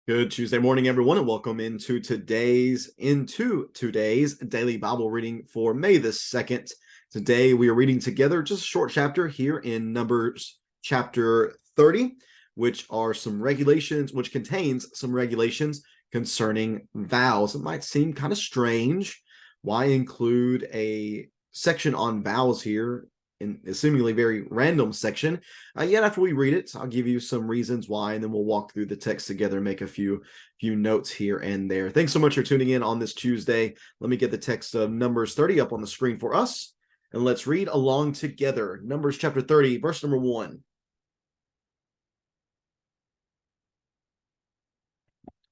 Good Tuesday morning, everyone, and welcome into today's daily Bible reading for May the 2nd. Today we are reading together just a short chapter here in Numbers chapter 30, which contains some regulations concerning vows. It might seem kind of strange. Why include a section on vows here in a seemingly very random section? Yet after we read it, I'll give you some reasons why, and then we'll walk through the text together and make a few notes here and there. Thanks so much for tuning in on this Tuesday. Let me get the text of Numbers 30 up on the screen for us, and let's read along together. Numbers chapter 30, verse number 1.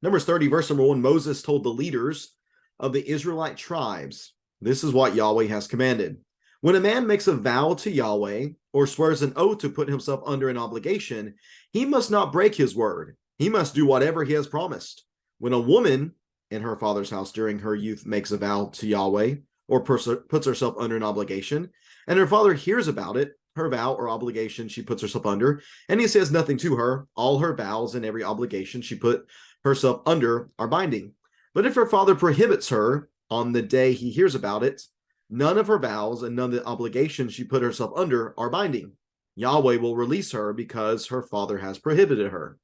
Numbers 30, verse number 1, Moses told the leaders of the Israelite tribes, "This is what Yahweh has commanded. When a man makes a vow to Yahweh or swears an oath to put himself under an obligation, he must not break his word. He must do whatever he has promised. When a woman in her father's house during her youth makes a vow to Yahweh or puts herself under an obligation, and her father hears about it, her vow or obligation she puts herself under, and he says nothing to her, all her vows and every obligation she put herself under are binding. But if her father prohibits her on the day he hears about it, none of her vows and none of the obligations she put herself under are binding. Yahweh will release her because her father has prohibited her.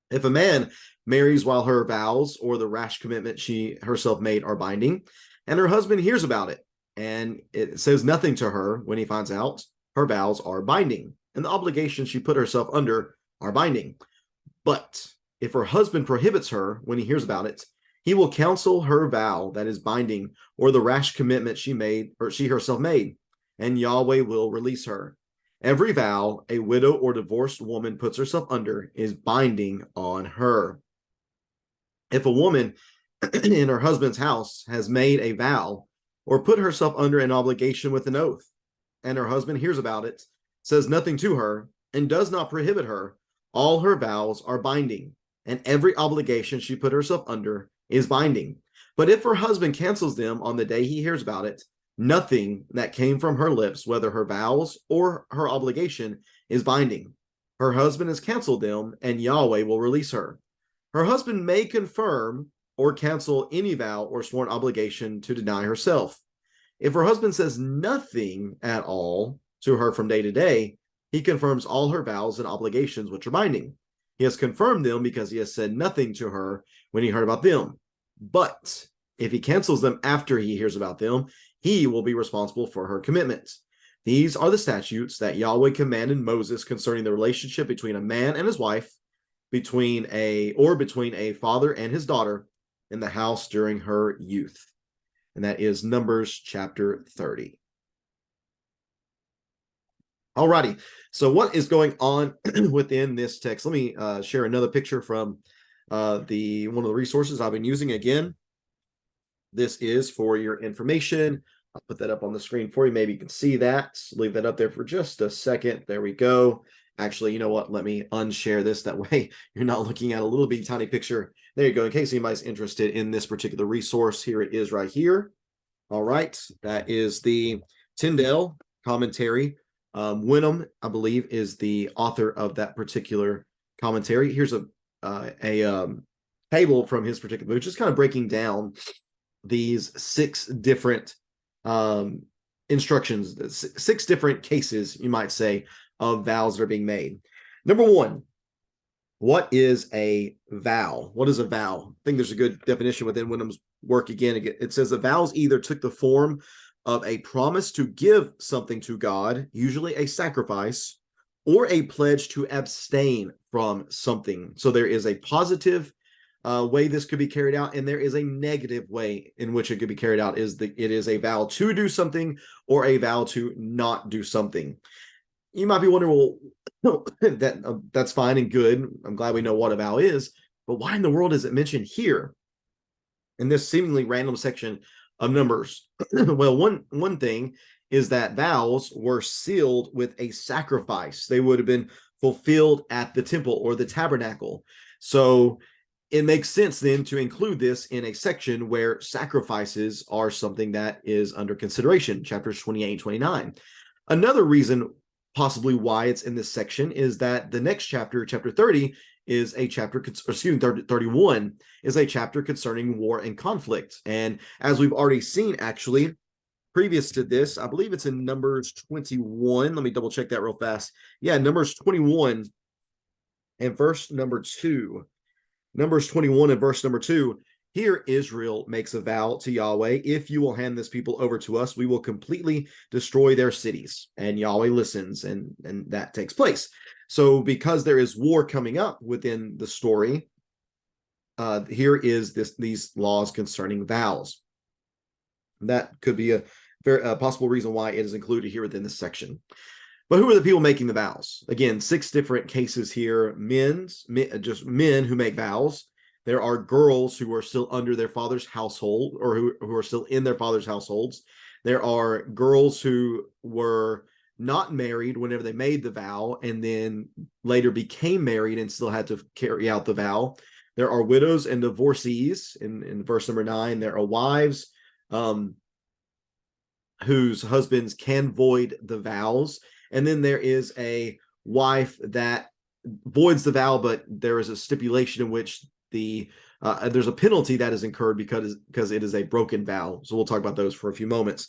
If a man marries while her vows or the rash commitment she herself made are binding, and her husband hears about it, and it says nothing to her when he finds out, her vows are binding, and the obligations she put herself under are binding. But if her husband prohibits her when he hears about it, he will cancel her vow that is binding or the rash commitment she made or she herself made, and Yahweh will release her. Every vow a widow or divorced woman puts herself under is binding on her. If a woman in her husband's house has made a vow or put herself under an obligation with an oath, and her husband hears about it, says nothing to her, and does not prohibit her, all her vows are binding, and every obligation she put herself under is binding. But if her husband cancels them on the day he hears about it, nothing that came from her lips, whether her vows or her obligation, is binding. Her husband has canceled them, and Yahweh will release her. Her husband may confirm or cancel any vow or sworn obligation to deny herself. If her husband says nothing at all to her from day to day, he confirms all her vows and obligations which are binding. He has confirmed them because he has said nothing to her when he heard about them. But if he cancels them after he hears about them, he will be responsible for her commitments. These are the statutes that Yahweh commanded Moses concerning the relationship between a man and his wife, between a father and his daughter in the house during her youth. And that is Numbers chapter 30. Alrighty, so what is going on within this text? Let me share another picture from one of the resources I've been using. Again, this is for your information. I'll put that up on the screen for you. Maybe you can see that. Leave that up there for just a second. There we go. Actually, you know what? Let me unshare this. That way you're not looking at a little bitty tiny picture. There you go. In case anybody's interested in this particular resource, here it is right here. All right, that is the Tyndale commentary. Wenham, I believe, is the author of that particular commentary. Here's a table from his particular book, just kind of breaking down these 6 different instructions, 6 different cases, you might say, of vows that are being made. Number 1, what is a vow? What is a vow? I think there's a good definition within Wenham's work. Again, it says the vows either took the form of a promise to give something to God, usually a sacrifice, or a pledge to abstain from something. So there is a positive way this could be carried out, and there is a negative way in which it could be carried out. It is a vow to do something or a vow to not do something. You might be wondering, well, that's fine and good. I'm glad we know what a vow is, but why in the world is it mentioned here in this seemingly random section of Numbers? Well, one thing is that vows were sealed with a sacrifice. They would have been fulfilled at the temple or the tabernacle. So it makes sense then to include this in a section where sacrifices are something that is under consideration, chapters 28 and 29. Another reason possibly why it's in this section is that the next chapter, chapter 30, is a chapter, 31 is a chapter concerning war and conflict. And as we've already seen, actually, previous to this, I believe it's in Numbers 21. Let me double check that real fast. Yeah, Numbers 21 and verse number 2. Numbers 21 and verse number 2. Here Israel makes a vow to Yahweh, if you will hand this people over to us, we will completely destroy their cities. And Yahweh listens, and that takes place. So because there is war coming up within the story, here is these laws concerning vows. That could be a possible reason why it is included here within this section. But who are the people making the vows? Again, 6 different cases here. Just men who make vows. There are girls who are still under their father's household, or who are still in their father's households. There are girls who were not married whenever they made the vow, and then later became married and still had to carry out the vow. There are widows and divorcees. In verse number 9, there are wives whose husbands can void the vows. And then there is a wife that voids the vow, but there is a stipulation in which there's a penalty that is incurred because it is a broken vow. So we'll talk about those for a few moments.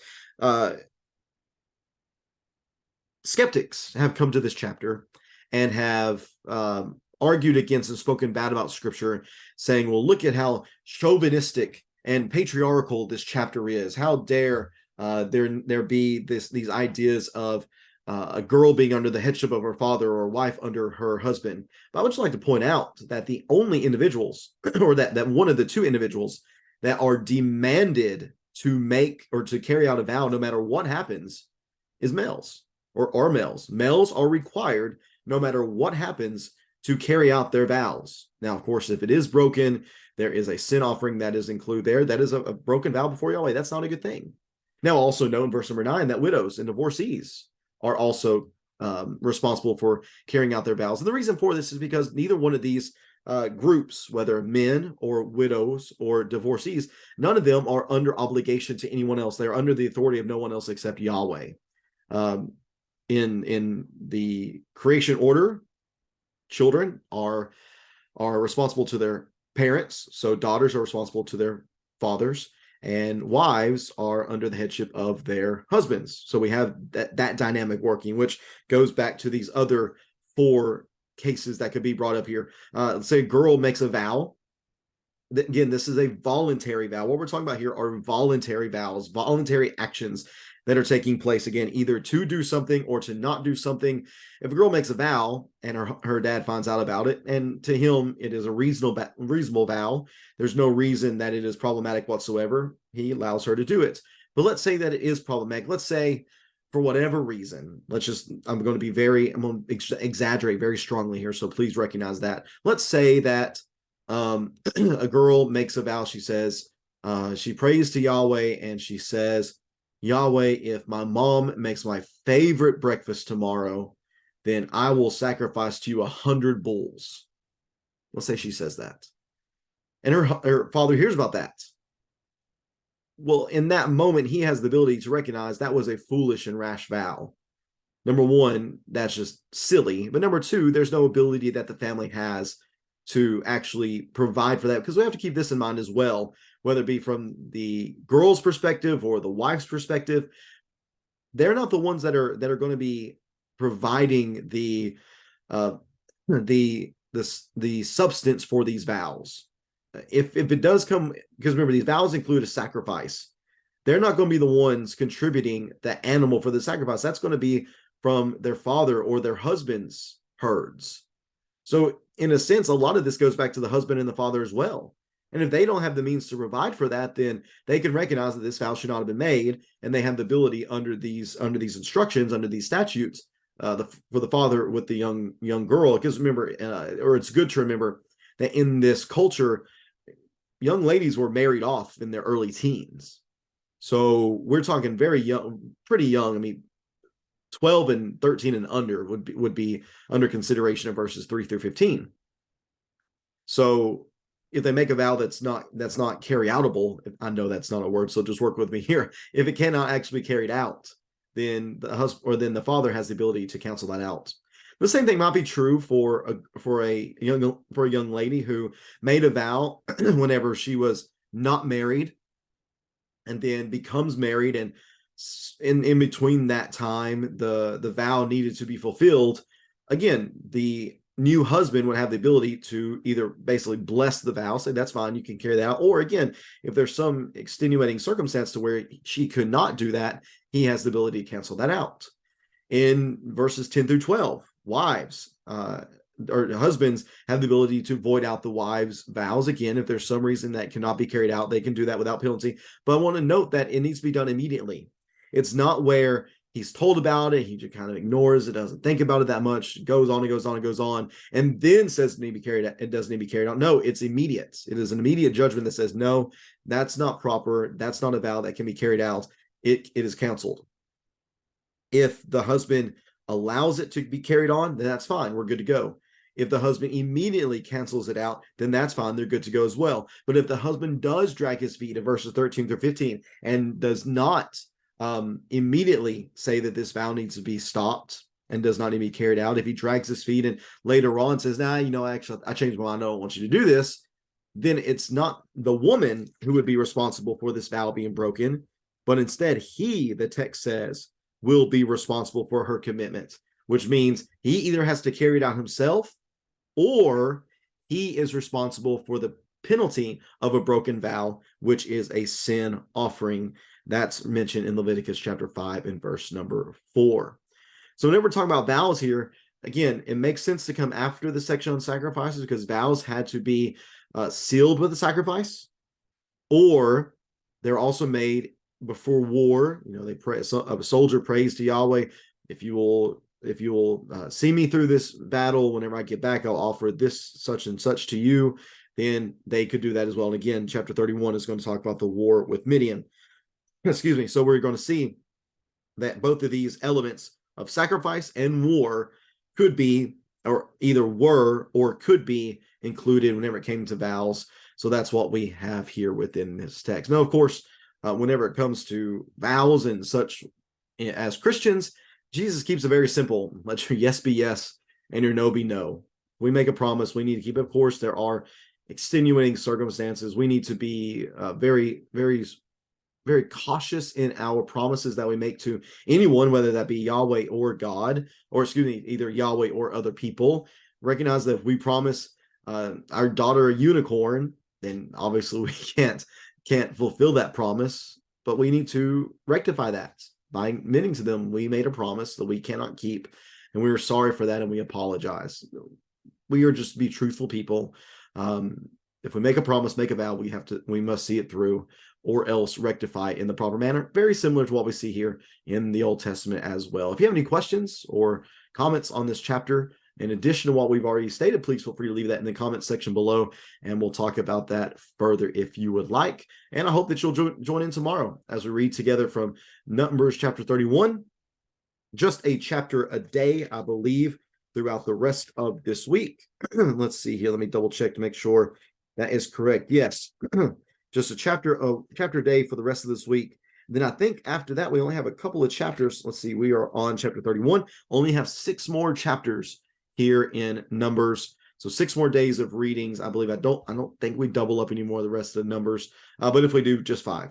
Skeptics have come to this chapter and have argued against and spoken bad about Scripture, saying, well, look at how chauvinistic and patriarchal this chapter is. How dare there be these ideas of a girl being under the headship of her father, or a wife under her husband. But I would just like to point out that the only individuals, or that one of the 2 individuals that are demanded to make or to carry out a vow no matter what happens is males, or are males. Males are required no matter what happens to carry out their vows. Now, of course, if it is broken, there is a sin offering that is included there. That is a broken vow before Yahweh. That's not a good thing. Now, also know in verse number 9 that widows and divorcees are also responsible for carrying out their vows. And the reason for this is because neither one of these groups, whether men or widows or divorcees, none of them are under obligation to anyone else. They're under the authority of no one else except Yahweh. In the creation order, children are responsible to their parents. So daughters are responsible to their fathers, and wives are under the headship of their husbands. So we have that dynamic working, which goes back to these other 4 cases that could be brought up here. Let's say a girl makes a vow. Again, this is a voluntary vow. What we're talking about here are voluntary vows, voluntary actions that are taking place, again, either to do something or to not do something. If a girl makes a vow and her dad finds out about it, and to him it is a reasonable vow, there's no reason that it is problematic whatsoever, he allows her to do it. But let's say that it is problematic. Let's say, for whatever reason, I'm going to exaggerate very strongly here, so please recognize that. Let's say that a girl makes a vow. She says, she prays to Yahweh, and she says, Yahweh, if my mom makes my favorite breakfast tomorrow, then I will sacrifice to you 100 bulls. Let's say she says that. And her father hears about that. Well, in that moment, he has the ability to recognize that was a foolish and rash vow. Number 1, that's just silly. But number 2, there's no ability that the family has to actually provide for that, because we have to keep this in mind as well, whether it be from the girl's perspective or the wife's perspective. They're not the ones that are going to be providing the substance for these vows. If it does come, because remember, these vows include a sacrifice. They're not going to be the ones contributing the animal for the sacrifice. That's going to be from their father or their husband's herds. So in a sense, a lot of this goes back to the husband and the father as well. And if they don't have the means to provide for that, then they can recognize that this vow should not have been made, and they have the ability under these instructions, under these statutes, for the father with the young girl. Because remember, or it's good to remember that in this culture, young ladies were married off in their early teens. So we're talking very young, pretty young. I mean, 12 and 13 and under would be under consideration in verses 3 through 15. So if they make a vow that's not carry outable, I know that's not a word, so just work with me here. If it cannot actually be carried out, then the husband or then the father has the ability to cancel that out. The same thing might be true for a young lady who made a vow whenever she was not married, and then becomes married, and in between that time the vow needed to be fulfilled. Again, the new husband would have the ability to either basically bless the vow, say that's fine, you can carry that out, or again, if there's some extenuating circumstance to where she could not do that, he has the ability to cancel that out. In verses 10 through 12, wives or husbands have the ability to void out the wives' vows. Again, if there's some reason that cannot be carried out, they can do that without penalty. But I want to note that it needs to be done immediately. It's not where he's told about it, he just kind of ignores it, doesn't think about it that much, goes on and goes on and goes on, and then says it need to be carried out. It doesn't need to be carried out. No, it's immediate. It is an immediate judgment that says, no, that's not proper. That's not a vow that can be carried out. It is canceled. If the husband allows it to be carried on, then that's fine. We're good to go. If the husband immediately cancels it out, then that's fine. They're good to go as well. But if the husband does drag his feet in verses 13 through 15 and does not immediately say that this vow needs to be stopped and does not need to be carried out, if he drags his feet and later on says, nah, actually, I changed my mind, I don't want you to do this, then it's not the woman who would be responsible for this vow being broken, but instead he, the text says, will be responsible for her commitment, which means he either has to carry it out himself or he is responsible for the penalty of a broken vow, which is a sin offering. That's mentioned in Leviticus chapter 5 and verse number 4. So whenever we're talking about vows here, again, it makes sense to come after the section on sacrifices because vows had to be sealed with a sacrifice, or they're also made before war. They pray, a soldier prays to Yahweh, if you will see me through this battle, whenever I get back, I'll offer this such and such to you. Then they could do that as well. And again, chapter 31 is going to talk about the war with Midian. Excuse me. So we're going to see that both of these elements of sacrifice and war could be, or either were or could be included whenever it came to vows. So that's what we have here within this text. Now, of course, whenever it comes to vows and such, as Christians, Jesus keeps it very simple. Let your yes be yes and your no be no. We make a promise, we need to keep it. Of course, there are extenuating circumstances. We need to be very, very, very cautious in our promises that we make to anyone, whether that be Yahweh or God, or excuse me, either Yahweh or other people. Recognize that if we promise our daughter a unicorn, then obviously we can't fulfill that promise, but we need to rectify that by admitting to them we made a promise that we cannot keep, and we are sorry for that, and we apologize. We are just be truthful people. If we make a promise, make a vow, we must see it through, or else rectify it in the proper manner. Very similar to what we see here in the Old Testament as well. If you have any questions or comments on this chapter, in addition to what we've already stated, please feel free to leave that in the comment section below, and we'll talk about that further if you would like. And I hope that you'll join in tomorrow as we read together from Numbers chapter 31, just a chapter a day, I believe, throughout the rest of this week. Let's see here. Let me double check to make sure that is correct. Yes, just a chapter a day for the rest of this week. Then I think after that, we only have a couple of chapters. Let's see. We are on chapter 31. Only have 6 more chapters here in Numbers. So 6 more days of readings. I believe I don't think we double up anymore the rest of the Numbers. But if we do, just 5.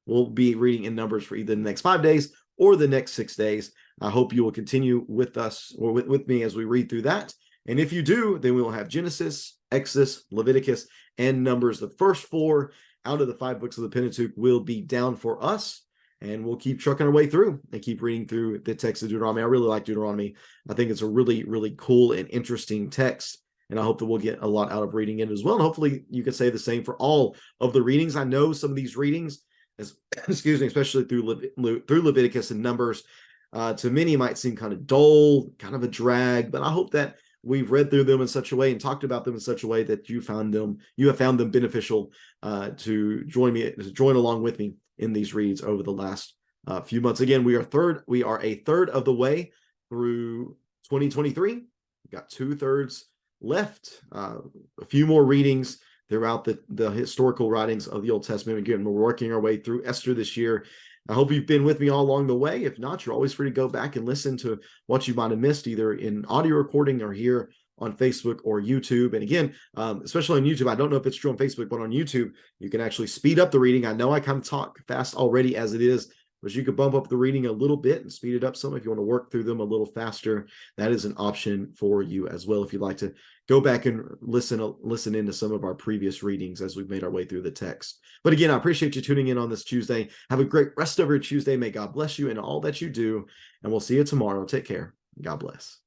We'll be reading in Numbers for either the next 5 days or the next 6 days. I hope you will continue with us, or with me, as we read through that. And if you do, then we will have Genesis, Exodus, Leviticus, and Numbers. The first 4 out of the 5 books of the Pentateuch will be down for us, and we'll keep trucking our way through and keep reading through the text of Deuteronomy. I really like Deuteronomy. I think it's a really, really cool and interesting text, and I hope that we'll get a lot out of reading it as well. And hopefully you can say the same for all of the readings. I know some of these readings, excuse me, especially through Leviticus and Numbers, to many might seem kind of dull, kind of a drag, but I hope that we've read through them in such a way and talked about them in such a way that you have found them beneficial to join along with me in these reads over the last few months. Again, we are a third of the way through 2023. We've got 2/3 left. A few more readings throughout the historical writings of the Old Testament. Again, we're working our way through Esther this year. I hope you've been with me all along the way. If not, you're always free to go back and listen to what you might have missed, either in audio recording or here on Facebook or YouTube. And again, especially on YouTube, I don't know if it's true on Facebook, but on YouTube, you can actually speed up the reading. I know I kind of talk fast already as it is, but you could bump up the reading a little bit and speed it up some if you want to work through them a little faster. That is an option for you as well if you'd like to go back and listen into some of our previous readings as we've made our way through the text. But again, I appreciate you tuning in on this Tuesday. Have a great rest of your Tuesday. May God bless you in all that you do, and we'll see you tomorrow. Take care. God bless.